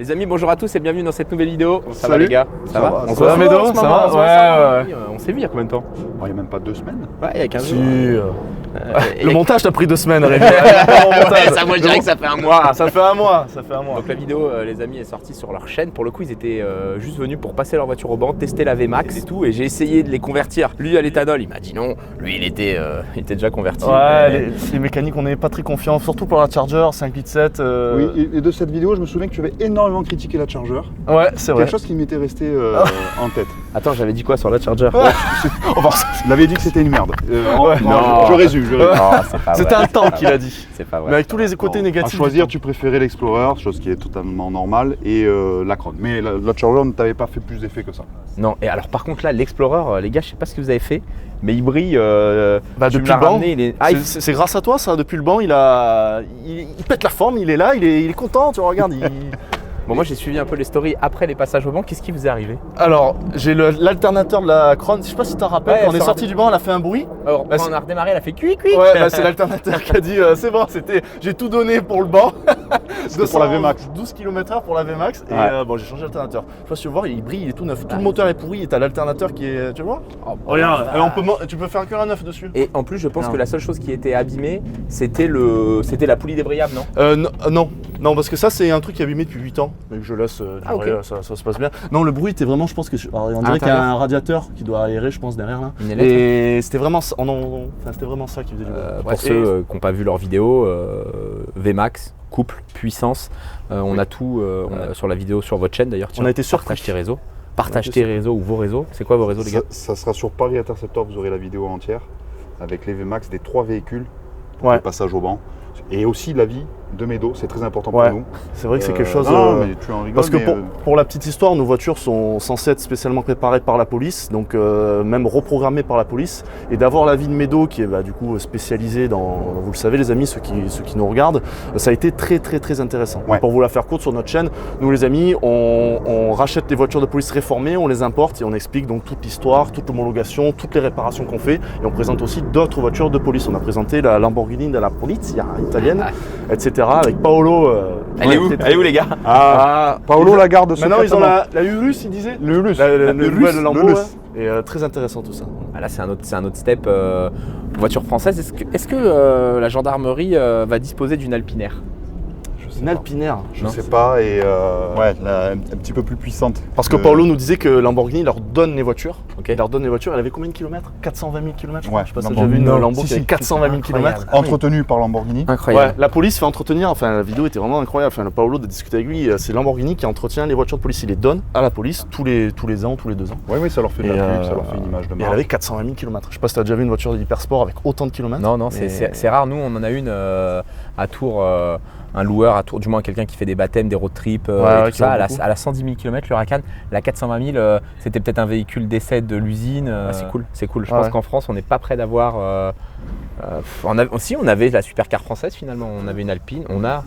Les amis, bonjour à tous et bienvenue dans cette nouvelle vidéo. Ça va Salut. les gars? Ça va? Ça va, Médo? Ça va? Ouais. On s'est vu il y a combien de temps? Il n'y a même pas 2 semaines. Ouais, il y a 15 jours. Le montage t'a pris 2 semaines, Rémi. Ça, moi je dirais que ça fait un mois. Ça fait un mois. Donc la vidéo, les amis, est sortie sur leur chaîne. Pour le coup, ils étaient juste venus pour passer leur voiture au banc, tester la VMAX et tout. Et j'ai essayé de les convertir. Lui à l'éthanol, il m'a dit non. Lui, il était déjà converti. Ouais, les mécaniques, on n'est pas très confiants, surtout pour la Charger 5 litres 7. Oui, et de cette vidéo, je me souviens que tu avais énormément critiqué la Charger. Ouais, c'est vrai. Quelque chose qui m'était resté en tête. Attends, j'avais dit quoi sur la Charger? Il avait dit que c'était une merde. Non. Je résume. Non, c'est pas vrai. C'était un temps qu'il a dit. C'est pas vrai. Mais avec tous les côtés À négatifs. choisir, tu préférais l'Explorer, chose qui est totalement normale, et la Crown. Mais la Charger ne t'avait pas fait plus d'effet que ça. Non, et alors par contre là, l'Explorer, les gars, je sais pas ce que vous avez fait, mais il brille. Tu me depuis l'as le banc. ramené, il est... C'est grâce à toi, ça. Depuis le banc, il pète la forme, il est là, il est content. Tu vois, regarde. Bon, moi j'ai suivi un peu les stories après les passages au banc. Qu'est-ce qui vous est arrivé? Alors, j'ai l'alternateur de la Crown. Je sais pas si t'en rappelles, Ouais, quand on est ça sorti du banc, elle a fait un bruit. Alors, Bah, quand on a redémarré, elle a fait cuit. Ouais, bah, c'est l'alternateur qui a dit c'est bon, j'ai tout donné pour le banc. Pour la VMAX. 12 km/h pour la VMAX. Et Ouais. bon, j'ai changé l'alternateur. Je sais pas si tu veux voir, il brille, il est tout neuf. Tout le moteur est pourri et t'as l'alternateur qui est. Tu vois? Regarde, tu peux faire un cœur à neuf dessus. Et en plus, je pense Non. que la seule chose qui était abîmée, c'était la poulie débrayable, non? Non, parce que ça, c'est un truc qui est abîmé depuis 8 ans. Mais que je laisse durer, ok. ça se passe bien. Non, le bruit était vraiment, je pense que. On dirait qu'il y a l'intérieur. un radiateur qui doit aérer, je pense, derrière là. Une électrique. Et c'était vraiment ça. C'était vraiment ça qui faisait du bruit. Pour ceux qui n'ont pas vu leur vidéo, VMAX, couple, puissance, on a tout sur la vidéo sur votre chaîne d'ailleurs. On a été surpris. Partage tes réseaux. Partage tes réseaux ou vos réseaux. C'est quoi vos réseaux, les gars? Ça sera sur Paris Interceptor, vous aurez la vidéo entière, avec les VMAX des 3 véhicules, Ouais. le passage au banc, et aussi l'avis de Médo, c'est très important Ouais. pour nous. C'est vrai que c'est quelque chose. Non, mais tu en rigoles. Parce que mais, pour la petite histoire, nos voitures sont censées être spécialement préparées par la police, donc même reprogrammées par la police. Et d'avoir l'avis de Médo qui est du coup spécialisé dans, vous le savez les amis, ceux qui nous regardent, ça a été très intéressant. Ouais. Pour vous la faire courte sur notre chaîne, nous les amis, on rachète des voitures de police réformées, on les importe et on explique donc toute l'histoire, toute l'homologation, toutes les réparations qu'on fait. Et on présente aussi d'autres voitures de police. On a présenté la Lamborghini de la Polizia italienne, etc. avec Paolo. Elle est où, les gars? Paolo Lagarde. Maintenant, ils ont la Urus, il disait. Le Urus. Le Le nouvel Urus, Lambo, le Urus. ouais. Et très intéressant tout ça. Là, c'est un autre step. Voiture française. Est-ce que la gendarmerie va disposer d'une Alpinaire? Une Alpinaire. Je sais pas, et ouais, un petit peu plus puissante. Parce que Paolo nous disait que Lamborghini leur donne les voitures. Ok. Il leur donne les voitures. Elle avait combien de kilomètres? 420 000 km, je crois. Ouais, Je sais pas si t'as Lamborghini. déjà vu une Lambo Si, qui avait si. 420 000 km. Entretenu par Lamborghini. Incroyable. Ouais, la police fait entretenir, enfin la vidéo était vraiment incroyable. Enfin, le Paolo de discuter avec lui, c'est Lamborghini qui entretient les voitures de police. Il les donne à la police tous les ans, tous les 2 ans. Oui, ça leur fait de la Et, pub, ça leur fait une image de Et elle marque. avait 420 000 km. Je sais pas si t'as déjà vu une voiture hypersport avec autant de kilomètres. Non, mais- c'est rare. Nous, on en a une à Tours, un loueur à Tours, du moins quelqu'un qui fait des baptêmes, des road trips et tout qui ça. va Elle a, beaucoup. elle a 110 000 km, le Huracan. La 420 000, c'était peut-être un véhicule d'essai de l'usine. C'est cool. Je pense qu'en France, on n'est pas prêt d'avoir. Si, on avait la supercar française finalement. On avait une Alpine. On a.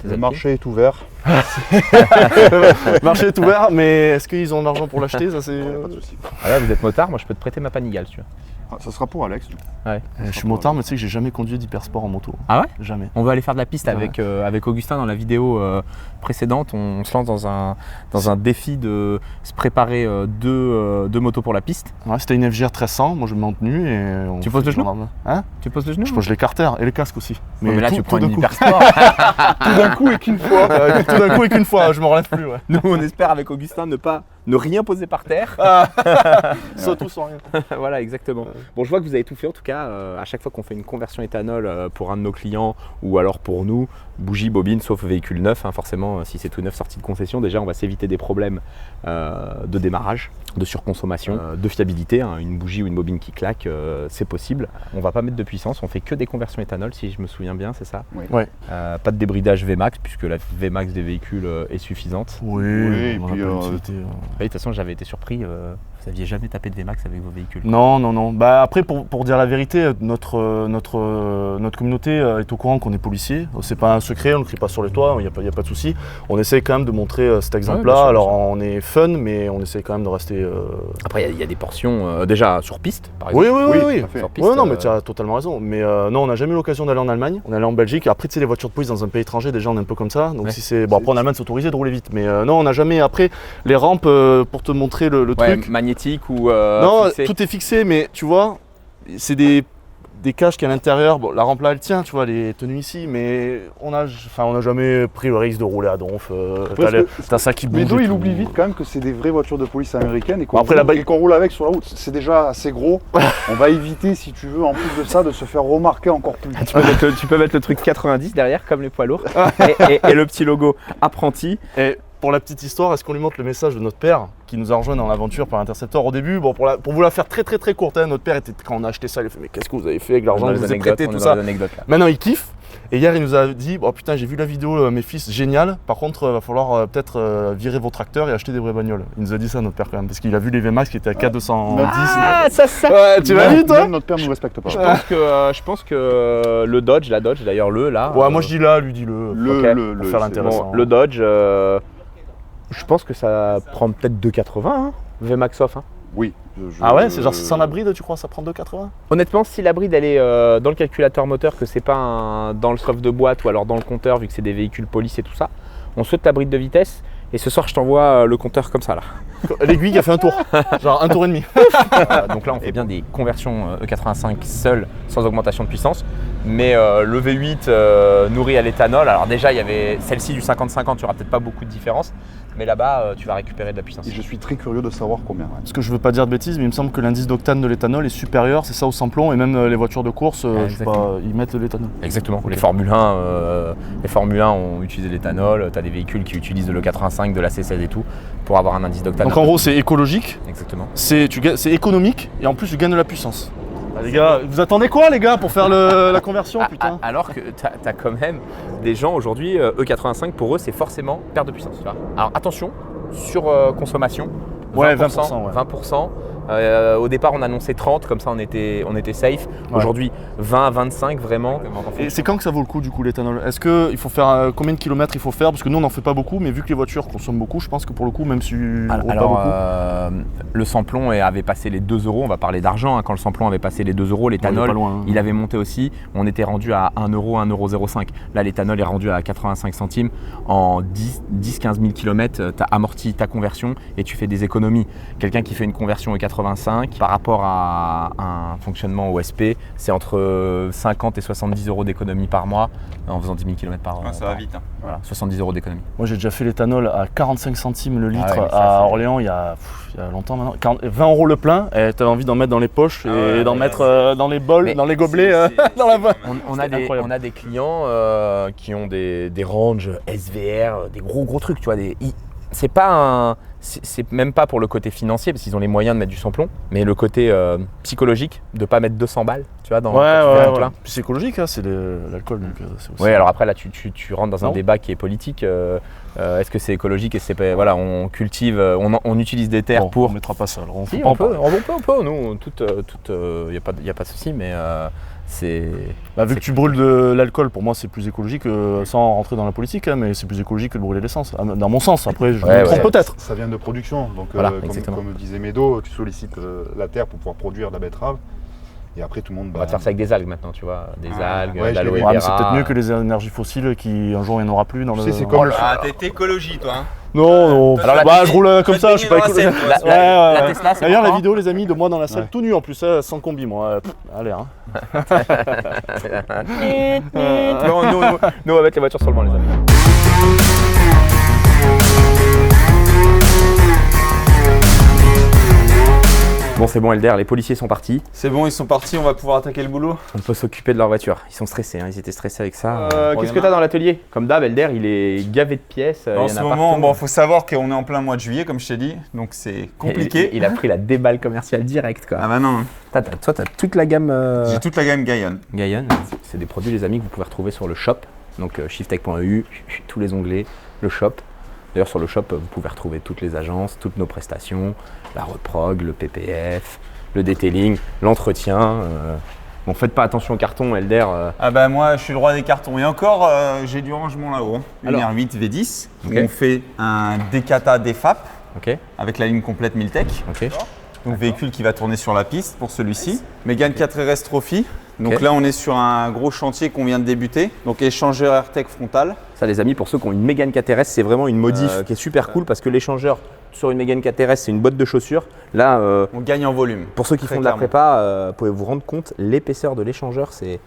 Le marché est ouvert. Le marché est ouvert, mais est-ce qu'ils ont l'argent pour l'acheter? Ça, c'est... Pas de souci. Ah là, vous êtes motard. Moi, je peux te prêter ma Panigale, si tu veux. Ça sera pour Alex. Je suis motard, mais tu sais que j'ai jamais conduit d'hypersport en moto. Ah ouais? Jamais. On va aller faire de la piste Ouais. avec Augustin dans la vidéo précédente. On se lance dans un défi de se préparer deux motos pour la piste. Ouais, c'était une FJR 1300, moi je me mets en tenue et... Tu poses le genou? Hein? Tu poses le genou? Je pose les carters et les casques aussi. Ouais, mais là, tout- tu prends tout une d'un coup. hyper sport. Tout d'un coup et qu'une fois. Tout d'un coup et qu'une fois, je me relève plus. Ouais. Nous, on espère avec Augustin ne rien poser par terre. Soit tout sans rien. Voilà, exactement. Bon, je vois que vous avez tout fait. En tout cas, à chaque fois qu'on fait une conversion éthanol pour un de nos clients ou alors pour nous, bougie, bobine, sauf véhicule neuf. Forcément, si c'est tout neuf sorti de concession, déjà, on va s'éviter des problèmes de démarrage, de surconsommation, de fiabilité. Une bougie ou une bobine qui claque, c'est possible. On va pas mettre de puissance. On fait que des conversions éthanol, si je me souviens bien, c'est ça? Oui. Ouais. Pas de débridage VMAX, puisque la VMAX des véhicules est suffisante. Oui, et on puis, a pas d'utilité, Oui, de toute façon, j'avais été surpris. Vous aviez jamais tapé de VMAX avec vos véhicules? Non. Bah, après, pour dire la vérité, notre communauté est au courant qu'on est policier. C'est pas un secret, on ne crie pas sur les toits, il n'y a pas de souci. On essaie quand même de montrer cet exemple-là. bien sûr, Alors, bien sûr. on est fun, mais on essaie quand même de rester. Après, il y a des portions déjà sur piste, par exemple. Oui. tout à fait. Sur piste, Ouais, non, mais tu as totalement raison. Mais non, on n'a jamais eu l'occasion d'aller en Allemagne. On est allé en Belgique. Après, tu sais, les voitures de police dans un pays étranger, déjà, on est un peu comme ça. Donc, Ouais. si c'est. Bon, après, en Allemagne, c'est autorisé de rouler vite. Mais non, on n'a jamais. Après, les rampes, pour te montrer le Ouais, truc. magnétique ou Non, fixé. tout est fixé, mais tu vois, c'est des caches qui à l'intérieur. Bon, la rampe là, elle tient, tu vois, elle est tenue ici, mais on n'a jamais pris le risque de rouler à donf. T'as ça qui bouge. Médo, et il tout. oublie vite quand même que c'est des vraies voitures de police américaines et qu'on Bon, après, là-bas, roule avec sur la route. C'est déjà assez gros. On va éviter, si tu veux, en plus de ça, de se faire remarquer encore plus. Tu peux mettre le truc 90 derrière, comme les poids lourds, et le petit logo apprenti. Et pour la petite histoire, est-ce qu'on lui montre le message de notre père qui nous a rejoint dans l'aventure par Interceptor au début? Bon, pour vous la faire très courte, hein, notre père était, quand on a acheté ça, il a fait mais qu'est-ce que vous avez fait avec l'argent que vous avez prêté, tout ça. Maintenant il kiffe. Et hier il nous a dit oh putain j'ai vu la vidéo mes fils, génial. Par contre va falloir peut-être virer vos tracteurs et acheter des vraies bagnoles. Il nous a dit ça notre père quand même parce qu'il a vu les VMAX qui étaient à 4,210. Ah, ça. Ouais, tu l'as vu toi? Même notre père ne nous respecte pas. Je pense que le Dodge, la Dodge d'ailleurs, là. Ouais, moi je dis là, lui dit le. Ok, pour faire c'est l'intéressant. Bon, le Dodge, je pense que ça prend peut-être 2,80 hein, VMAX off. Hein. Oui. Ah ouais, c'est genre sans la bride, tu crois, ça prend 2,80? Honnêtement, si la bride elle est dans le calculateur moteur, que c'est pas dans le soft de boîte ou alors dans le compteur, vu que c'est des véhicules police et tout ça, on saute la bride de vitesse et ce soir je t'envoie le compteur comme ça là. L'aiguille qui a fait un tour, genre un tour et demi. Donc là on fait bien des conversions E85 seules, sans augmentation de puissance. Mais le V8 nourri à l'éthanol, alors déjà il y avait celle-ci du 50-50, tu n'auras peut-être pas beaucoup de différence. Mais là-bas, tu vas récupérer de la puissance. Et je suis très curieux de savoir combien. Ouais. Parce que je veux pas dire de bêtises, mais il me semble que l'indice d'octane de l'éthanol est supérieur, c'est ça au samplon, et même les voitures de course, je sais pas, ils mettent de l'éthanol. Exactement. Okay. Les Formule 1 ont utilisé l'éthanol. Tu as des véhicules qui utilisent de l'E85, de la C16 et tout pour avoir un indice d'octane. Donc en gros, c'est écologique, Exactement. c'est économique, et en plus tu gagnes de la puissance. Ah, les gars, vous attendez quoi les gars pour faire la conversion putain? Alors que tu as quand même des gens aujourd'hui, E85 pour eux c'est forcément perte de puissance. Tu vois. Alors attention, sur consommation, 20%, Ouais, 20%, ouais. 20%. Au départ on annonçait 30, comme ça on était safe. Ouais. Aujourd'hui 20, 25 vraiment. Et c'est quand que ça vaut le coup du coup l'éthanol? Est-ce qu'il faut faire combien de kilomètres il faut faire? Parce que nous on n'en fait pas beaucoup, mais vu que les voitures consomment beaucoup, je pense que pour le coup, même si on roule pas beaucoup. Le samplon avait passé les 2 €, on va parler d'argent, hein. Quand le samplon avait passé les 2 €, On est l'éthanol, pas loin, hein. il avait monté aussi, on était rendu à 1 €, 1,05 €. Là l'éthanol est rendu à 85 centimes. En 10-15 000 km, tu as amorti ta conversion et tu fais des économies. Quelqu'un qui fait une conversion E85, par rapport à un fonctionnement OSP, c'est entre 50 et 70 € d'économie par mois en faisant 10 000 km par an. Ça va vite. Hein. Voilà, 70 € d'économie. Moi j'ai déjà fait l'éthanol à 45 centimes le litre Ah ouais, mais ça, à c'est- Orléans il y a longtemps maintenant. 20 € le plein, et t'avais envie d'en mettre dans les poches Ah et ouais, d'en ouais, mettre dans les bols, Mais dans les gobelets, dans la voie. On C'est incroyable. a des clients qui ont des ranges SVR, des gros trucs, tu vois. C'est même pas pour le côté financier, parce qu'ils ont les moyens de mettre du samplon, mais le côté psychologique, de pas mettre 200 balles, tu vois, quand tu fais un plein. Puis c'est écologique, hein, c'est de l'alcool. Donc, c'est aussi... Ouais, alors après là tu rentres dans un Non. débat qui est politique. Est-ce que c'est écologique et c'est pas, voilà, on cultive, on utilise des terres Bon, pour. on mettra pas ça. Alors, on Si, peut pas on en peut, parler. nous, y a pas de souci, mais c'est. Bah, vu que tu brûles de l'alcool, pour moi c'est plus écologique, sans rentrer dans la politique, hein, mais c'est plus écologique que de brûler l'essence. Dans mon sens, après je me trompe peut-être. Ça vient de production. Donc, Voilà, comme exactement. disait Médo, tu sollicites la terre pour pouvoir produire de la betterave. Et après, tout le monde. On va te faire ça avec des algues maintenant, tu vois, des algues, ouais, de je l'ai l'aloe vu. vera. Ouais, mais c'est peut-être mieux que les énergies fossiles qui un jour il n'y en aura plus dans le. Tu sais, c'est comme- Ah, t'es écologie, toi. Hein. Non. Alors, la bah, Tesla- je roule comme ça, je suis pas baigner dans la écologique. Seine, toi, La Tesla, c'est D'ailleurs, la pourquoi vidéo, les amis, de moi dans la salle Ouais. tout nu en plus, sans combi, moi. Allez, hein. Nous, on va mettre les voitures sur le banc, les amis. Bon, c'est bon, Elder, les policiers sont partis. C'est bon, ils sont partis, on va pouvoir attaquer le boulot. On peut s'occuper de leur voiture. Ils sont stressés, hein, ils étaient stressés avec ça. Bon, Qu'est-ce y que en a- t'as dans l'atelier? Comme d'hab, Elder, il est gavé de pièces. En il y ce en a moment, partout. bon, faut savoir qu'on est en plein mois de juillet, comme je t'ai dit, donc c'est compliqué. Il a pris la déballe commerciale directe, quoi. Ah bah non, Toi, t'as toute la gamme j'ai toute la gamme Gaillon. Gaillon. C'est des produits, les amis, que vous pouvez retrouver sur le shop. Donc shifttech.eu, tous les onglets, le shop. D'ailleurs sur le shop, vous pouvez retrouver toutes les agences, toutes nos prestations, la reprog, le PPF, le detailing, l'entretien. Bon, faites pas attention au carton, Elder. Ah bah moi je suis le roi des cartons. Et encore, j'ai du rangement là-haut. Une Alors. R8 V10. Ok. On fait un Decata DFAP Ok, avec la ligne complète Miltech. ok. Donc véhicule qui va tourner sur la piste pour celui-ci. Mégane 4RS Trophy. Donc Ok. là on est sur un gros chantier qu'on vient de débuter. Donc échangeur AirTech frontal. Ça les amis, pour ceux qui ont une Mégane 4RS, c'est vraiment une modif qui est super cool parce que l'échangeur sur une Mégane 4RS, c'est une botte de chaussures. Là, On gagne en volume. pour ceux qui Très font de la clairement. prépa, vous pouvez vous rendre compte, l'épaisseur de l'échangeur, c'est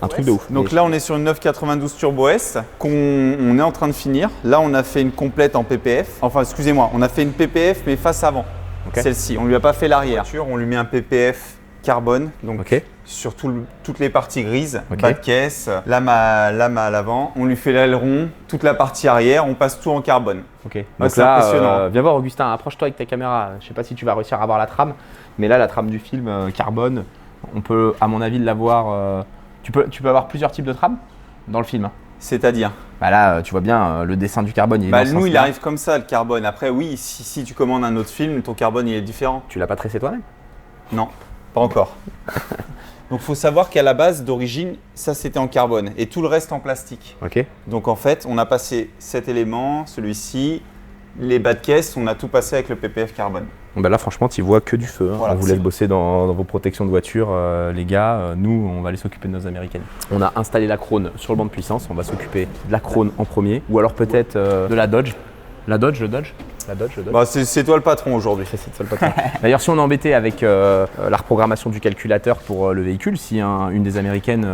un truc de ouf. Donc là on est sur une 992 Turbo S qu'on est en train de finir. Là on a fait une complète en PPF. Enfin excusez-moi, on a fait une PPF mais face avant. Ok. Celle-ci, on lui a pas fait l'arrière. On lui met un PPF carbone. Donc Ok. sur toutes les parties grises, Ok. bas de caisse, lame à l'avant. On lui fait l'aileron, toute la partie arrière, on passe tout en carbone. Ok. Ouais, Donc c'est là, impressionnant. viens voir Augustin, approche-toi avec ta caméra. Je sais pas si tu vas réussir à voir la trame, mais là, la trame du film carbone, on peut, à mon avis, l'avoir. Tu peux avoir plusieurs types de trames dans le film. C'est-à-dire Bah là, tu vois bien le dessin du carbone. Il est dans ce nous, il sens-là. arrive comme ça, le carbone. Après, oui, si tu commandes un autre film, ton carbone, il est différent. Tu l'as pas tressé toi-même? Non, pas encore. Donc, il faut savoir qu'à la base, d'origine, ça, c'était en carbone et tout le reste en plastique. Ok. Donc, en fait, on a passé cet élément, celui-ci, les bas de caisse, on a tout passé avec le PPF carbone. Bon, bah là, franchement, tu vois que du feu. Hein. Voilà, on vous c'est laisse bon. bosser dans vos protections de voiture, les gars. Nous, on va aller s'occuper de nos américaines. On a installé la Krone sur le banc de puissance. On va s'occuper de la Krone en premier, ou alors peut-être de la Dodge. La Dodge. Bah, c'est toi le patron aujourd'hui. C'est ça, le patron. D'ailleurs, si on est embêté avec la reprogrammation du calculateur pour le véhicule, si une des américaines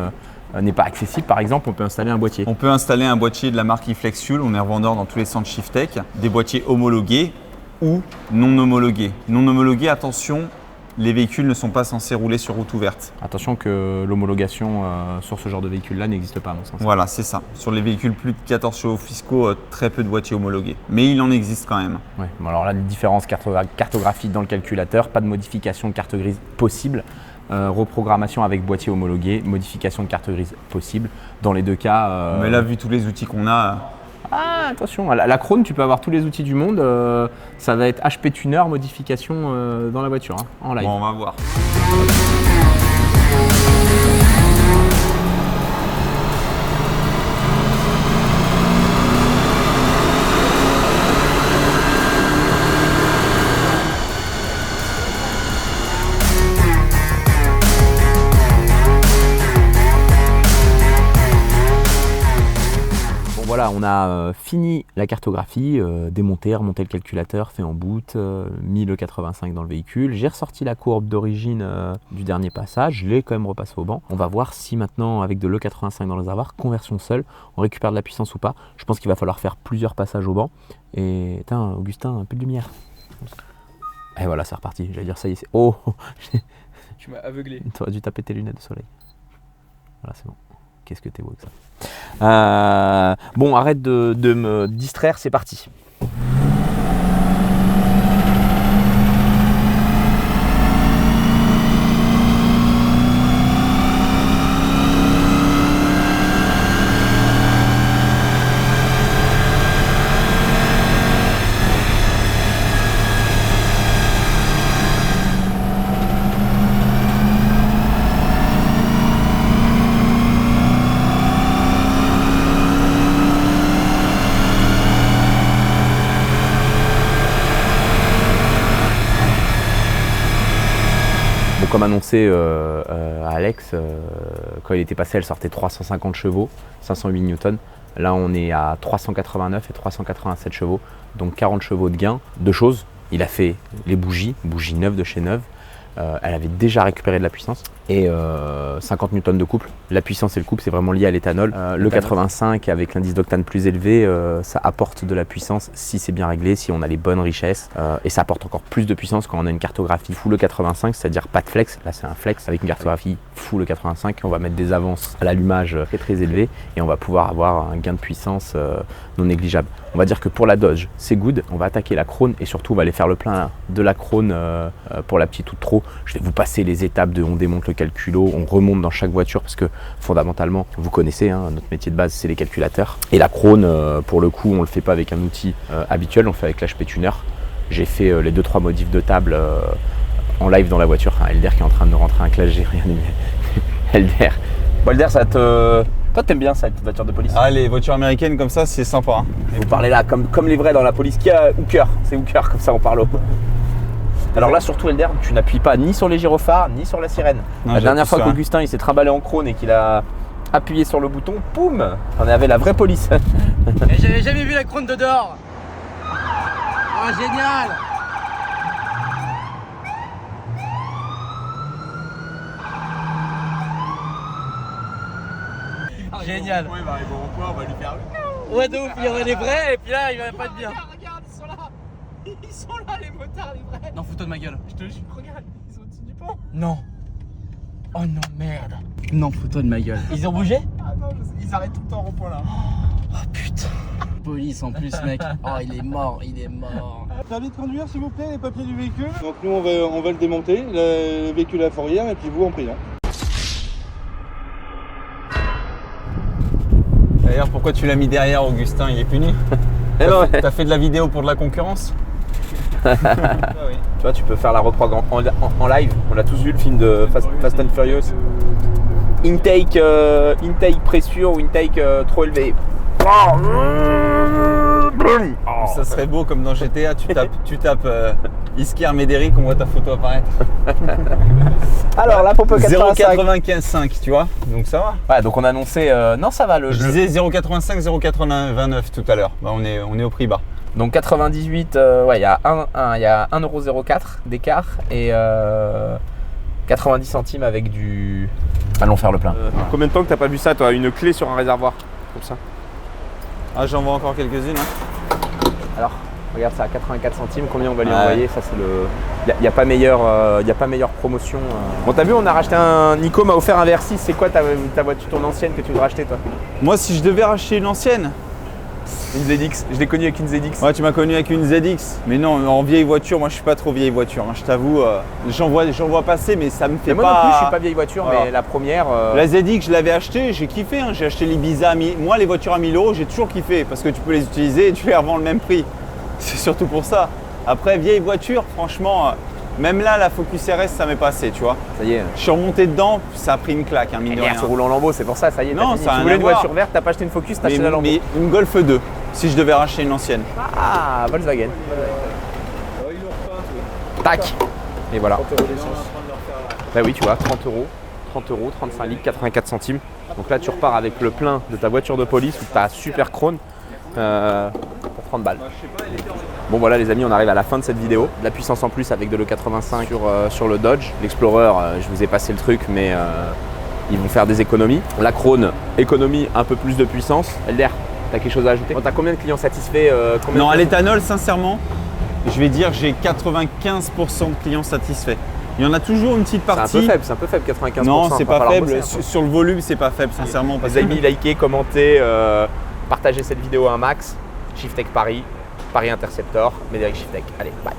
n'est pas accessible, par exemple, on peut installer un boîtier. On peut installer un boîtier de la marque eFlexfuel, on est revendeur dans tous les centres Shiftech, des boîtiers homologués ou non homologués. Non homologués, attention, les véhicules ne sont pas censés rouler sur route ouverte. Attention que l'homologation sur ce genre de véhicule-là n'existe pas, à mon sens. Voilà, c'est ça. Sur les véhicules plus de 14 chevaux fiscaux, très peu de boîtiers homologués. Mais il en existe quand même. Ouais. Bon, alors là, différence cartographique dans le calculateur, pas de modification de carte grise possible. Reprogrammation avec boîtier homologué, modification de carte grise possible. Dans les deux cas. Mais là, vu tous les outils qu'on a, Ah, attention, la Krone, tu peux avoir tous les outils du monde. Ça va être HP Tuner, modification dans la voiture, hein, en live. bon, on va voir. Bon voilà, on a fini la cartographie, démonté, remonté le calculateur, fait en boot, mis le 85 dans le véhicule. J'ai ressorti la courbe d'origine du dernier passage, je l'ai quand même repassé au banc. On va voir si maintenant, avec de l'E85 dans le réservoir, conversion seule, on récupère de la puissance ou pas. Je pense qu'il va falloir faire plusieurs passages au banc. Et putain, Augustin, un peu de lumière. Et voilà, c'est reparti. J'allais dire ça y est. Oh, Tu m'as aveuglé. tu aurais dû taper tes lunettes de soleil. Voilà, c'est bon. Qu'est-ce que t'es beau que ça. Bon, arrête de me distraire, c'est parti. Bon, comme annoncé à Alex, quand il était passé, elle sortait 350 chevaux, 508 newtons. Là, on est à 389 et 387 chevaux, donc 40 chevaux de gain. Deux choses, il a fait les bougies neuves de chez Neuve. Elle avait déjà récupéré de la puissance et 50 newtons de couple. La puissance et le couple, c'est vraiment lié à l'éthanol. Le 85 avec l'indice d'octane plus élevé, ça apporte de la puissance si c'est bien réglé, si on a les bonnes richesses. Et ça apporte encore plus de puissance quand on a une cartographie full 85, c'est-à-dire pas de flex. Là, c'est un flex avec une cartographie full 85. On va mettre des avances à l'allumage très très élevées et on va pouvoir avoir un gain de puissance non négligeable. On va dire que pour la Dodge, c'est good. On va attaquer la Krone et surtout, on va aller faire le plein de la Krone pour la petite ou trop. Je vais vous passer les étapes de on démonte peu calculo, on remonte dans chaque voiture parce que fondamentalement, vous connaissez, hein, notre métier de base c'est les calculateurs. Et la Krone, pour le coup, on le fait pas avec un outil habituel, on le fait avec l'HP Tuner. J'ai fait les 2-3 modifs de table en live dans la voiture. Enfin, Elder qui est en train de rentrer un clash, j'ai rien aimé. Elder. Bon, Elder, ça te... Toi, t'aimes bien ça, cette voiture de police? Ah, les voitures américaines comme ça, c'est sympa. Hein. Vous parlez là, comme les vrais dans la police. Qui a Hooker? C'est Hooker, comme ça on parle. Alors là, surtout Elder, tu n'appuies pas ni sur les gyrophares, ni sur la sirène. Non, La dernière fois j'appuie sur qu'Augustin il s'est trimballé en Krone et qu'il a appuyé sur le bouton, poum, on avait la vraie police. Et j'avais jamais vu la Krone de dehors. Oh, génial. Génial. Ouais, bah, bon, on va lui faire. Ouais, de ouf, il y aurait les vrais et puis là, il y aurait pas de bien. Regarde, ils sont là. Ils sont là, les motards, les vrais. Non, fous-toi de ma gueule. Je te jure, regarde, ils sont au-dessus du pont. Non. Oh non, merde. Non, fous-toi de ma gueule. Ils ont bougé? Ah non, ils arrêtent tout le temps en rond-point là. Oh putain. Police en plus, mec. Oh, il est mort, il est mort. Permis de conduire, s'il vous plaît, les papiers du véhicule. Donc nous, on va le démonter, le véhicule à la fourrière, et puis vous en prison. D'ailleurs, pourquoi tu l'as mis derrière, Augustin? Il est puni. T'as fait de la vidéo pour de la concurrence? Ah oui. Tu vois, tu peux faire la reprog en live. On a tous vu le film de Fast and Furious. Intake pressure ou intake trop élevé. Ça serait beau comme dans GTA, tu tapes Isker Médéric, on voit ta photo apparaître. Alors la pompe 85. 0,95, tu vois, donc ça va. Ouais, donc on a annoncé. Non, ça va le. Je disais 0,85, 0,89 tout à l'heure. Bah, on est au prix bas. Donc 98, ouais, il y a 1,04€ d'écart et 90 centimes avec du. Allons faire le plein. Combien de temps que t'as pas vu ça, toi? Une clé sur un réservoir comme ça? Ah, j'en vois encore quelques-unes. Hein. Alors, regarde ça, à 84 centimes, combien on va lui envoyer? Ça, c'est le. Il n'y a pas meilleure promotion. Bon, t'as vu, on a racheté un. Nico m'a offert un VR6. C'est quoi ta voiture, ton ancienne que tu veux racheter, toi? Moi, si je devais racheter une ancienne. Une ZX. Je l'ai connue avec une ZX. Ouais, tu m'as connu avec une ZX. Mais non, en vieille voiture, moi, je suis pas trop vieille voiture. Hein, je t'avoue, j'en vois passer, mais ça me fait moi pas. non plus, je suis pas vieille voiture, Voilà. mais la première. La ZX, je l'avais achetée, j'ai kiffé. Hein. J'ai acheté l'Ibiza. Moi, les voitures à 1000 €, j'ai toujours kiffé parce que tu peux les utiliser et tu les revends le même prix. C'est surtout pour ça. Après, vieille voiture, franchement, même là, la Focus RS, ça m'est passé, tu vois. Ça y est. Je suis remonté dedans, ça a pris une claque, hein, mine de rien. Tu roules en Lambeau, c'est pour ça, ça y est. Non, t'as fini. ça a Tu rien voulais à une voir. voiture verte, t'as pas acheté une Focus, t'as acheté la Lambeau. Mais une Golf 2, si je devais racheter une ancienne. Ah, Volkswagen. Tac. Et voilà. Bah oui, tu vois, 30 €, 35 litres, 84 centimes. Donc là, tu repars avec le plein de ta voiture de police ou ta super Krone pour 30 balles. Bon voilà les amis, on arrive à la fin de cette vidéo. De la puissance en plus avec de l'E85 sur le Dodge. L'Explorer, je vous ai passé le truc, mais ils vont faire des économies. La Krone, économie, un peu plus de puissance. Elder, t'as quelque chose à ajouter? T'as combien de clients satisfaits? Non, à l'éthanol, sincèrement, je vais dire j'ai 95% de clients satisfaits. Il y en a toujours une petite partie. C'est un peu faible, 95%. Non, c'est va pas falloir faible. bosser, hein. Sur le volume, c'est pas faible, sincèrement. Vous avez mis, likez, commentez, partagez cette vidéo à un max. Shiftech Paris, Paris Interceptor, Médéric Shiftech. Allez, bye.